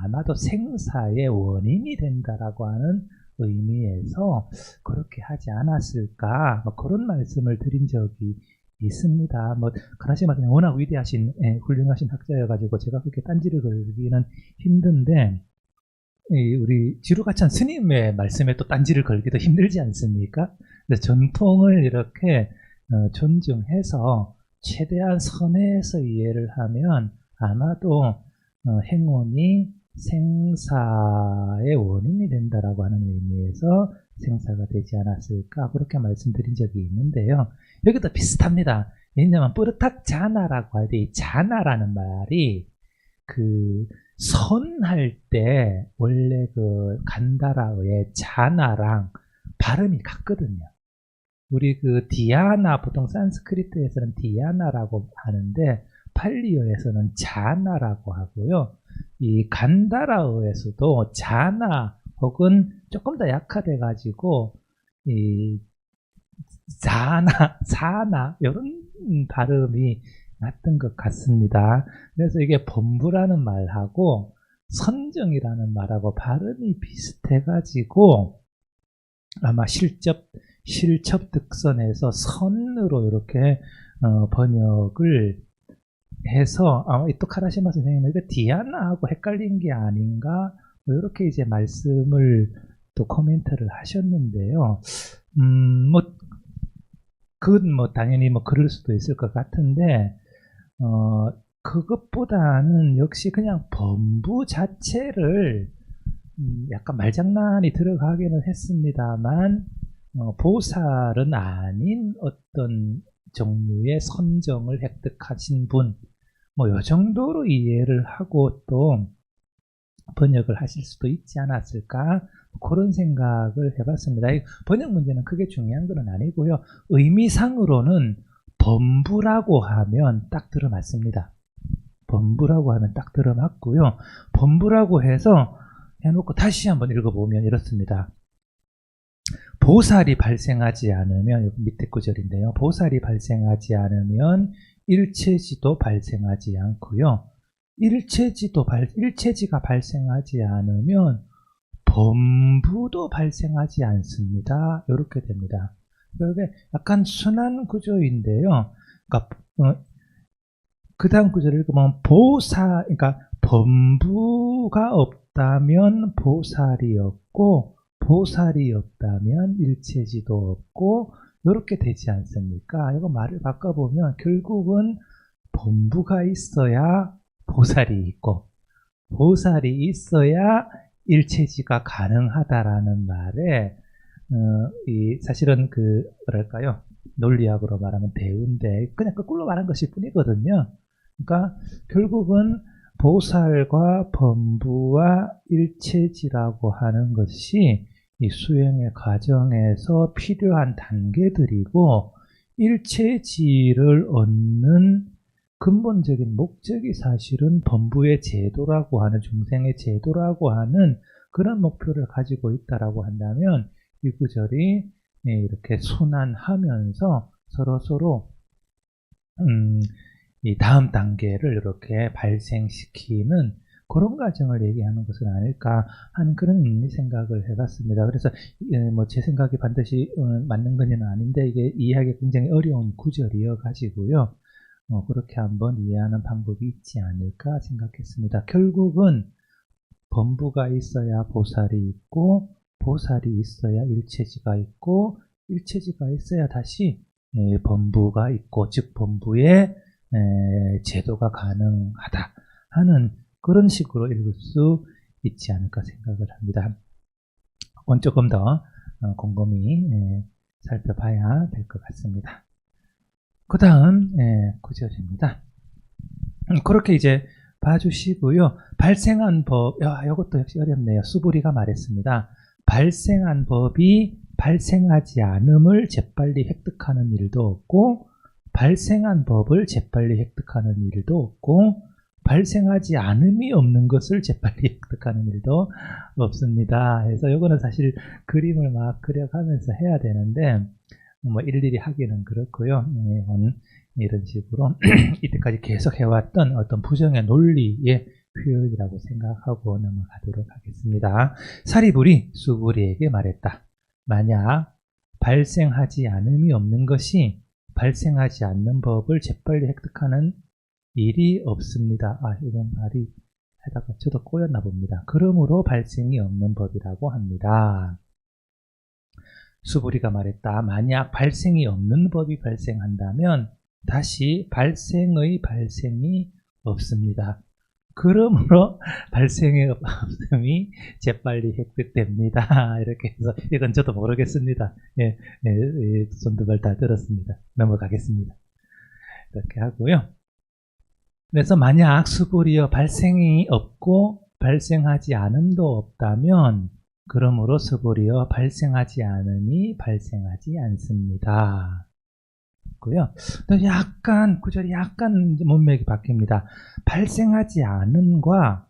아마도 생사의 원인이 된다라고 하는 의미에서 그렇게 하지 않았을까, 뭐 그런 말씀을 드린 적이 있습니다. 뭐 카라시마 선생님 워낙 위대하신 훌륭하신 학자여가지고 제가 그렇게 딴지를 걸기는 힘든데 우리 지루가찬 스님의 말씀에 또 딴지를 걸기도 힘들지 않습니까? 그래서 전통을 이렇게 존중해서 최대한 선에서 이해를 하면 아마도 행온이 생사의 원인이 된다라고 하는 의미에서 생사가 되지 않았을까, 그렇게 말씀드린 적이 있는데요. 여기도 비슷합니다. 왜냐하면 뿌르탁 자나라고 할 때 이 자나라는 말이 그 선할 때 원래 그 간다라의 자나랑 발음이 같거든요. 우리 그 디아나, 보통 산스크리트에서는 디아나라고 하는데 팔리어에서는 자나라고 하고요. 이 간다라어에서도 자나 혹은 조금 더 약화돼 가지고 이 자나, 사나 이런 발음이 났던 것 같습니다. 그래서 이게 범부라는 말하고 선정이라는 말하고 발음이 비슷해 가지고 아마 실첩 득선에서 선으로 이렇게 번역을 해서 아마 또 카라시마 선생님은 이거 디아나하고 헷갈린 게 아닌가, 뭐 이렇게 이제 말씀을 또 코멘트를 하셨는데요. 그건 뭐 당연히 뭐 그럴 수도 있을 것 같은데 그것보다는 역시 그냥 범부 자체를 약간 말장난이 들어가기는 했습니다만 보살은 아닌 어떤 종류의 선정을 획득하신 분, 뭐 요 정도로 이해를 하고 또 번역을 하실 수도 있지 않았을까, 그런 생각을 해봤습니다. 번역 문제는 크게 중요한 건 아니고요. 의미상으로는 범부라고 하면 딱 들어맞습니다. 범부라고 하면 딱 들어맞고요. 범부라고 해서 해놓고 다시 한번 읽어보면 이렇습니다. 보살이 발생하지 않으면, 밑에 구절인데요. 보살이 발생하지 않으면 일체지도 발생하지 않고요. 일체지가 발생하지 않으면 범부도 발생하지 않습니다. 이렇게 됩니다. 이게 약간 순환 구조인데요. 그러니까 그 다음 구절을 읽으면 그러니까 범부가 없다면 보살이 없고, 보살이 없다면 일체지도 없고, 이렇게 되지 않습니까? 이거 말을 바꿔보면 결국은 범부가 있어야 보살이 있고, 보살이 있어야 일체지가 가능하다라는 말에 사실은 뭐랄까요, 논리학으로 말하면 대운데 그냥 거꾸로 말한 것일 뿐이거든요. 그러니까 결국은 보살과 범부와 일체지라고 하는 것이 이 수행의 과정에서 필요한 단계들이고, 일체지를 얻는 근본적인 목적이 사실은 범부의 제도라고 하는, 중생의 제도라고 하는 그런 목표를 가지고 있다라고 한다면, 이 구절이 이렇게 순환하면서 서로 이 다음 단계를 이렇게 발생시키는 그런 과정을 얘기하는 것은 아닐까 하는 그런 생각을 해봤습니다. 그래서 뭐 제 생각이 반드시 맞는 건 아닌데, 이게 이해하기 굉장히 어려운 구절이어 가지고요. 그렇게 한번 이해하는 방법이 있지 않을까 생각했습니다. 결국은 범부가 있어야 보살이 있고, 보살이 있어야 일체지가 있고, 일체지가 있어야 다시 범부가 있고, 즉 범부의 제도가 가능하다 하는 그런 식으로 읽을 수 있지 않을까 생각을 합니다. 그건 조금 더 곰곰이 살펴봐야 될 것 같습니다. 그 다음 구절입니다. 그렇게 이제 봐주시고요. 발생한 법, 이것도 역시 어렵네요. 수부리가 말했습니다. 발생한 법이 발생하지 않음을 재빨리 획득하는 일도 없고, 발생한 법을 재빨리 획득하는 일도 없고, 발생하지 않음이 없는 것을 재빨리 획득하는 일도 없습니다. 그래서 이거는 사실 그림을 막 그려가면서 해야 되는데 뭐 일일이 하기는 그렇고요. 이런 식으로 이때까지 계속 해왔던 어떤 부정의 논리의 표현이라고 생각하고 넘어가도록 하겠습니다. 사리불이 수부리에게 말했다. 만약 발생하지 않음이 없는 것이 발생하지 않는 법을 재빨리 획득하는 일이 없습니다. 이런 말이 하다가 저도 꼬였나 봅니다. 그러므로 발생이 없는 법이라고 합니다. 수부리가 말했다. 만약 발생이 없는 법이 발생한다면 다시 발생의 발생이 없습니다. 그러므로 발생의 없음이 재빨리 획득됩니다. 이렇게 해서, 이건 저도 모르겠습니다. 손두발 다 들었습니다. 넘어가겠습니다. 이렇게 하고요. 그래서 만약 수부리여 발생이 없고 발생하지 않음도 없다면, 그러므로 수부리여 발생하지 않음이 발생하지 않습니다. 고요. 또 약간 구절이 약간 문맥이 바뀝니다. 발생하지 않음과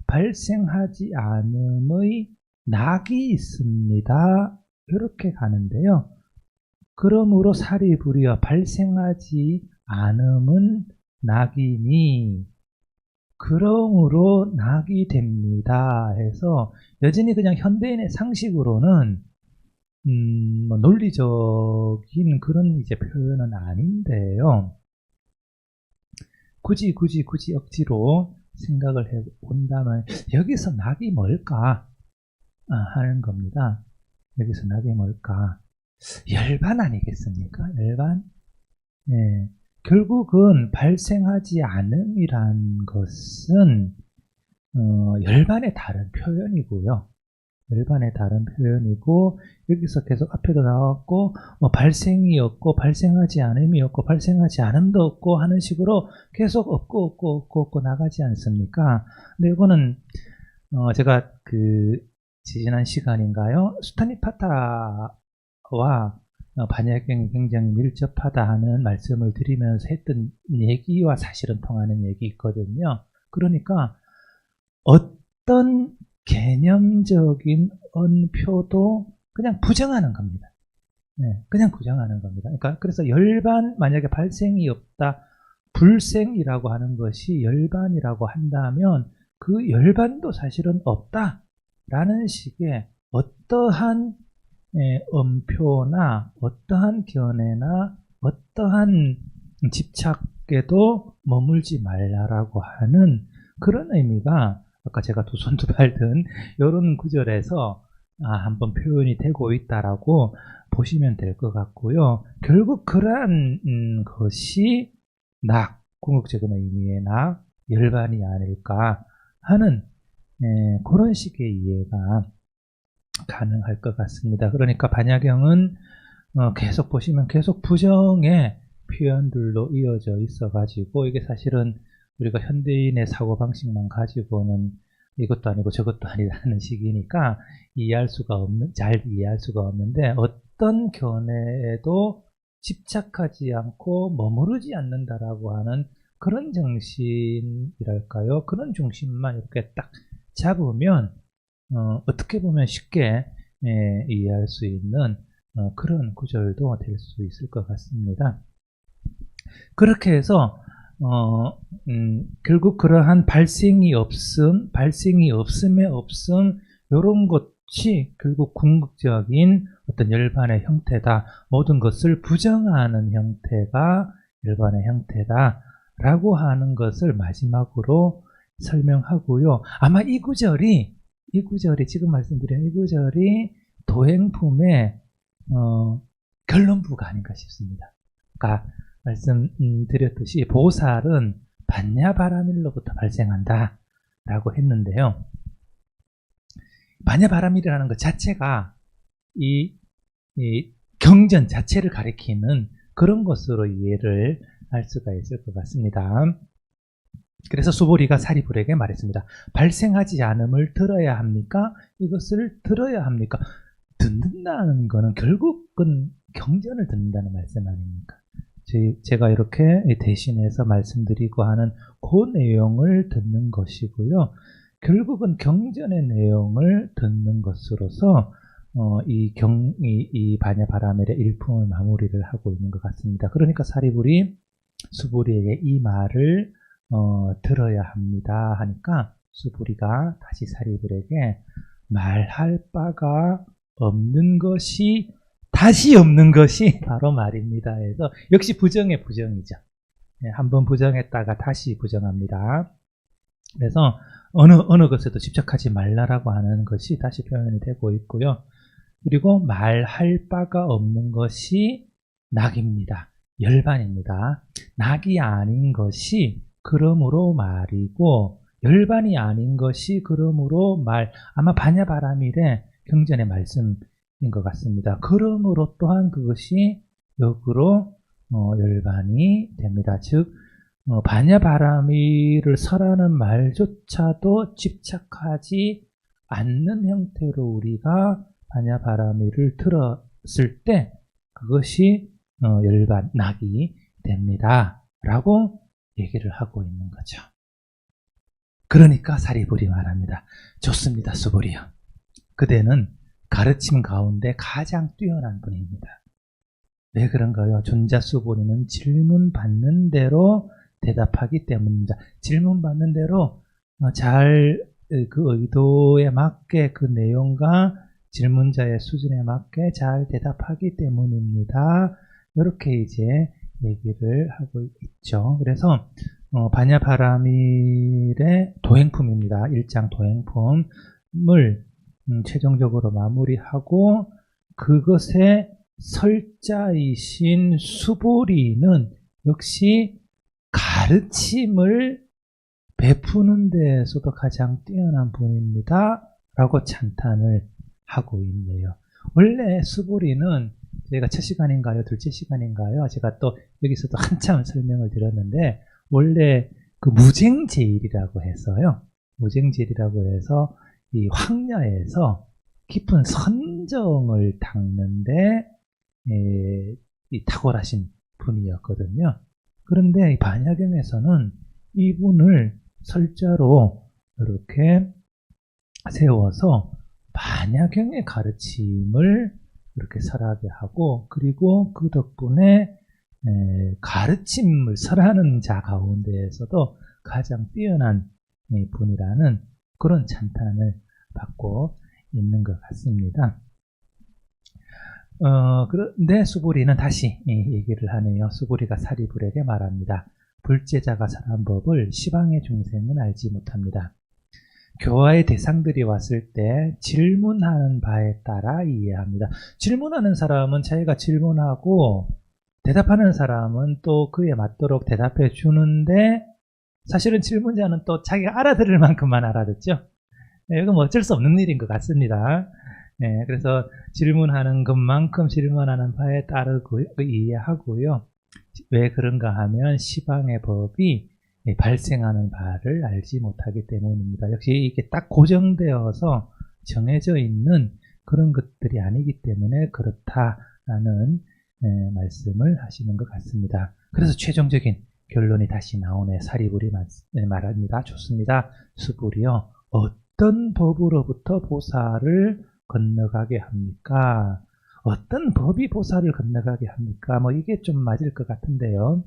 발생하지 않음의 낙이 있습니다. 이렇게 가는데요. 그러므로 사리불이여 발생하지 않음은 낙이니 그러므로 낙이 됩니다 해서, 여전히 그냥 현대인의 상식으로는 뭐 논리적인 그런 이제 표현은 아닌데요. 굳이 억지로 생각을 해 본다면 여기서 낙이 뭘까 하는 겁니다. 여기서 낙이 뭘까? 열반 아니겠습니까? 열반? 결국은 발생하지 않음이란 것은 열반의 다른 표현이고요. 열반의 다른 표현이고, 여기서 계속 앞에도 나왔고, 뭐 발생이 없고 발생하지 않음이 없고 발생하지 않음도 없고 하는 식으로 계속 없고 나가지 않습니까? 근데 이거는 제가 지난 시간인가요? 수타니파타와 반야경이 굉장히 밀접하다 하는 말씀을 드리면서 했던 얘기와 사실은 통하는 얘기 있거든요. 그러니까 어떤 개념적인 언표도 그냥 부정하는 겁니다. 네, 그냥 부정하는 겁니다. 그러니까 그래서 열반, 만약에 발생이 없다, 불생이라고 하는 것이 열반이라고 한다면 그 열반도 사실은 없다라는 식의 어떠한 언표나 어떠한 견해나 어떠한 집착에도 머물지 말라라고 하는 그런 의미가 아까 제가 두 손 두 발 든 이런 구절에서 한번 표현이 되고 있다라고 보시면 될 것 같고요. 결국 그러한 것이 궁극적인 의미의 열반이 아닐까 하는 그런 식의 이해가 가능할 것 같습니다. 그러니까 반야경은 계속 보시면 계속 부정의 표현들로 이어져 있어 가지고 이게 사실은 우리가 현대인의 사고방식만 가지고는 이것도 아니고 저것도 아니라는 식이니까 잘 이해할 수가 없는데 어떤 견해에도 집착하지 않고 머무르지 않는다라고 하는 그런 정신이랄까요? 그런 중심만 이렇게 딱 잡으면 어떻게 보면 쉽게 이해할 수 있는 그런 구절도 될 수 있을 것 같습니다. 그렇게 해서 결국 그러한 발생이 없음의 없음 이런 것이 결국 궁극적인 어떤 열반의 형태다. 모든 것을 부정하는 형태가 열반의 형태다라고 하는 것을 마지막으로 설명하고요. 아마 이 구절이 지금 말씀드린 이 구절이 도행품의 결론부가 아닌가 싶습니다. 그러니까 말씀드렸듯이 보살은 반야바라밀로부터 발생한다 라고 했는데요. 반야바라밀이라는 것 자체가 이 경전 자체를 가리키는 그런 것으로 이해를 할 수가 있을 것 같습니다. 그래서 수보리가 사리불에게 말했습니다. 발생하지 않음을 들어야 합니까? 이것을 들어야 합니까? 듣는다는 것은 결국은 경전을 듣는다는 말씀 아닙니까? 제가 이렇게 대신해서 말씀드리고 하는 그 내용을 듣는 것이고요. 결국은 경전의 내용을 듣는 것으로서 이 반야바라밀의 일품을 마무리를 하고 있는 것 같습니다. 그러니까 사리불이 수보리에게 이 말을 들어야 합니다 하니까 수보리가 다시 사리불에게 말할 바가 없는 것이 다시 없는 것이 바로 말입니다. 해서 역시 부정의 부정이죠. 한번 부정했다가 다시 부정합니다. 그래서 어느 것에도 집착하지 말라라고 하는 것이 다시 표현이 되고 있고요. 그리고 말할 바가 없는 것이 낙입니다. 열반입니다. 낙이 아닌 것이 그러므로 말이고 열반이 아닌 것이 그러므로 말. 아마 반야바라밀의 경전의 말씀인 것 같습니다. 그러므로 또한 그것이 역으로 열반이 됩니다. 즉 반야바라밀을 설하는 말조차도 집착하지 않는 형태로 우리가 반야바라밀을 들었을 때 그것이 열반, 낙이 됩니다. 라고 얘기를 하고 있는 거죠. 그러니까 사리불이 말합니다. 좋습니다, 수보리요. 그대는 가르침 가운데 가장 뛰어난 분입니다. 왜 그런가요? 존자 수보리는 질문 받는 대로 대답하기 때문입니다. 질문 받는 대로 잘 그 의도에 맞게 그 내용과 질문자의 수준에 맞게 잘 대답하기 때문입니다. 이렇게 이제 얘기를 하고 있죠. 그래서 반야바라밀의 도행품입니다. 1장 도행품을 최종적으로 마무리하고 그것의 설자이신 수보리는 역시 가르침을 베푸는 데에서도 가장 뛰어난 분입니다. 라고 찬탄을 하고 있네요. 원래 수보리는 저희가 첫 시간인가요? 둘째 시간인가요? 제가 또 여기서도 한참 설명을 드렸는데, 원래 그 무쟁제일이라고 해서요. 무쟁제일이라고 해서 이 황야에서 깊은 선정을 닦는데 이 탁월하신 분이었거든요. 그런데 이 반야경에서는 이분을 설자로 이렇게 세워서 반야경의 가르침을 이렇게 설하게 하고, 그리고 그 덕분에 가르침을 설하는 자 가운데에서도 가장 뛰어난 분이라는 그런 찬탄을 받고 있는 것 같습니다. 그런데 수보리는 다시 얘기를 하네요. 수보리가 사리불에게 말합니다. 불제자가 설한 법을 시방의 중생은 알지 못합니다. 교화의 대상들이 왔을 때 질문하는 바에 따라 이해합니다. 질문하는 사람은 자기가 질문하고 대답하는 사람은 또 그에 맞도록 대답해 주는데, 사실은 질문자는 또 자기가 알아들을 만큼만 알아듣죠. 이건 뭐 어쩔 수 없는 일인 것 같습니다. 그래서 질문하는 것만큼 질문하는 바에 따르고 이해하고요. 왜 그런가 하면 시방의 법이 발생하는 바를 알지 못하기 때문입니다. 역시 이게 딱 고정되어서 정해져 있는 그런 것들이 아니기 때문에 그렇다라는 말씀을 하시는 것 같습니다. 그래서 최종적인 결론이 다시 나오네. 사리불이 말합니다. 좋습니다. 수불이요, 어떤 법으로부터 보살을 건너가게 합니까? 어떤 법이 보살을 건너가게 합니까? 뭐 이게 좀 맞을 것 같은데요.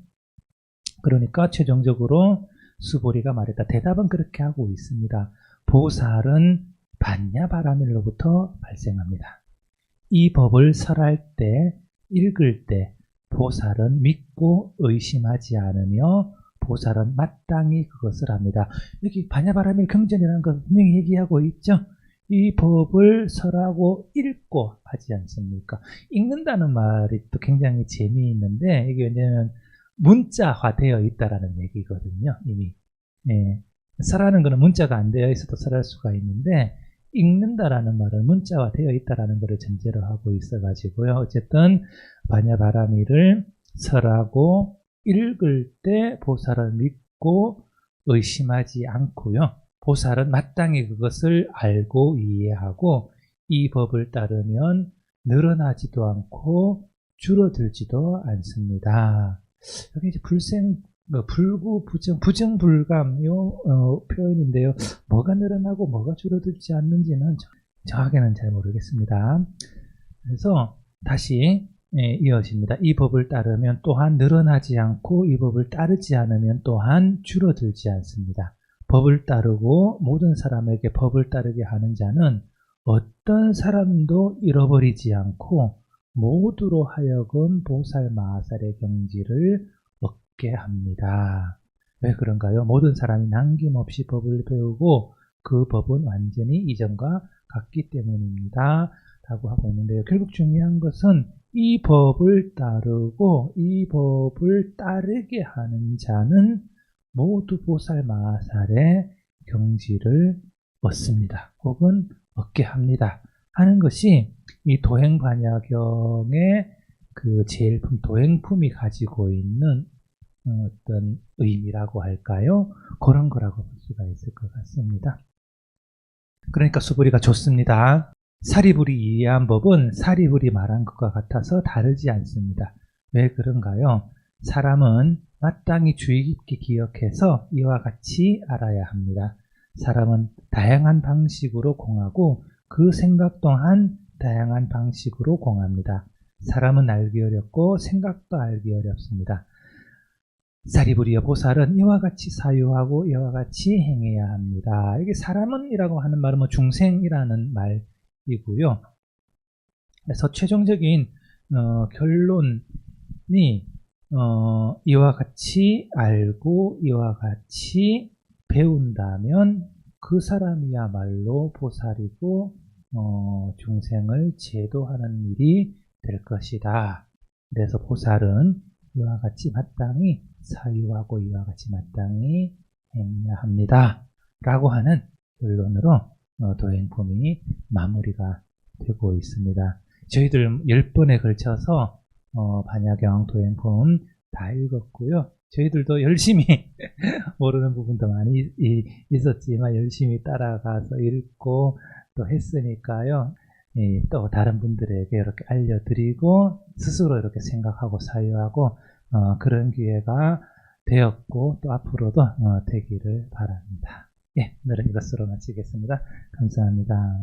그러니까 최종적으로 수보리가 말했다. 대답은 그렇게 하고 있습니다. 보살은 반야바라밀로부터 발생합니다. 이 법을 설할 때, 읽을 때 보살은 믿고 의심하지 않으며 보살은 마땅히 그것을 합니다. 여기 반야바라밀 경전이라는 것 분명히 얘기하고 있죠. 이 법을 설하고 읽고 하지 않습니까? 읽는다는 말이 또 굉장히 재미있는데, 이게 왜냐하면 문자화되어 있다라는 얘기거든요. 이미 설하는 거는 문자가 안 되어 있어도 설할 수가 있는데, 읽는다라는 말은 문자화되어 있다라는 것을 전제로 하고 있어가지고요. 어쨌든 반야바라밀을 설하고 읽을 때 보살을 믿고 의심하지 않고요. 보살은 마땅히 그것을 알고 이해하고 이 법을 따르면 늘어나지도 않고 줄어들지도 않습니다. 여기 이제 불구, 부정, 불감, 요 표현인데요. 뭐가 늘어나고 뭐가 줄어들지 않는지는 정확하게는 잘 모르겠습니다. 그래서 다시 이어집니다. 이 법을 따르면 또한 늘어나지 않고 이 법을 따르지 않으면 또한 줄어들지 않습니다. 법을 따르고 모든 사람에게 법을 따르게 하는 자는 어떤 사람도 잃어버리지 않고 모두로 하여금 보살 마하살의 경지를 얻게 합니다. 왜 그런가요? 모든 사람이 남김없이 법을 배우고 그 법은 완전히 이전과 같기 때문입니다. 라고 하고 있는데요. 결국 중요한 것은 이 법을 따르고 이 법을 따르게 하는 자는 모두 보살 마하살의 경지를 얻습니다. 혹은 얻게 합니다. 하는 것이 이 도행반야경의 그 제일품 도행품이 가지고 있는 어떤 의미라고 할까요? 그런 거라고 볼 수가 있을 것 같습니다. 그러니까 수불이가 좋습니다. 사리불이 이해한 법은 사리불이 말한 것과 같아서 다르지 않습니다. 왜 그런가요? 사람은 마땅히 주의 깊게 기억해서 이와 같이 알아야 합니다. 사람은 다양한 방식으로 공하고 그 생각 또한 다양한 방식으로 공합니다. 사람은 알기 어렵고 생각도 알기 어렵습니다. 사리불이여 보살은 이와 같이 사유하고 이와 같이 행해야 합니다. 이게 사람은 이라고 하는 말은 뭐 중생이라는 말이고요. 그래서 최종적인 결론이 이와 같이 알고 이와 같이 배운다면 그 사람이야말로 보살이고 중생을 제도하는 일이 될 것이다. 그래서 보살은 이와 같이 마땅히 사유하고 이와 같이 마땅히 행해야 합니다. 라고 하는 결론으로 도행품이 마무리가 되고 있습니다. 저희들 10번에 걸쳐서 반야경 도행품 다 읽었고요. 저희들도 열심히 모르는 부분도 많이 있었지만 열심히 따라가서 읽고 또 했으니까요. 또 다른 분들에게 이렇게 알려드리고 스스로 이렇게 생각하고 사유하고 그런 기회가 되었고 또 앞으로도 되기를 바랍니다. 예, 오늘은 이것으로 마치겠습니다. 감사합니다.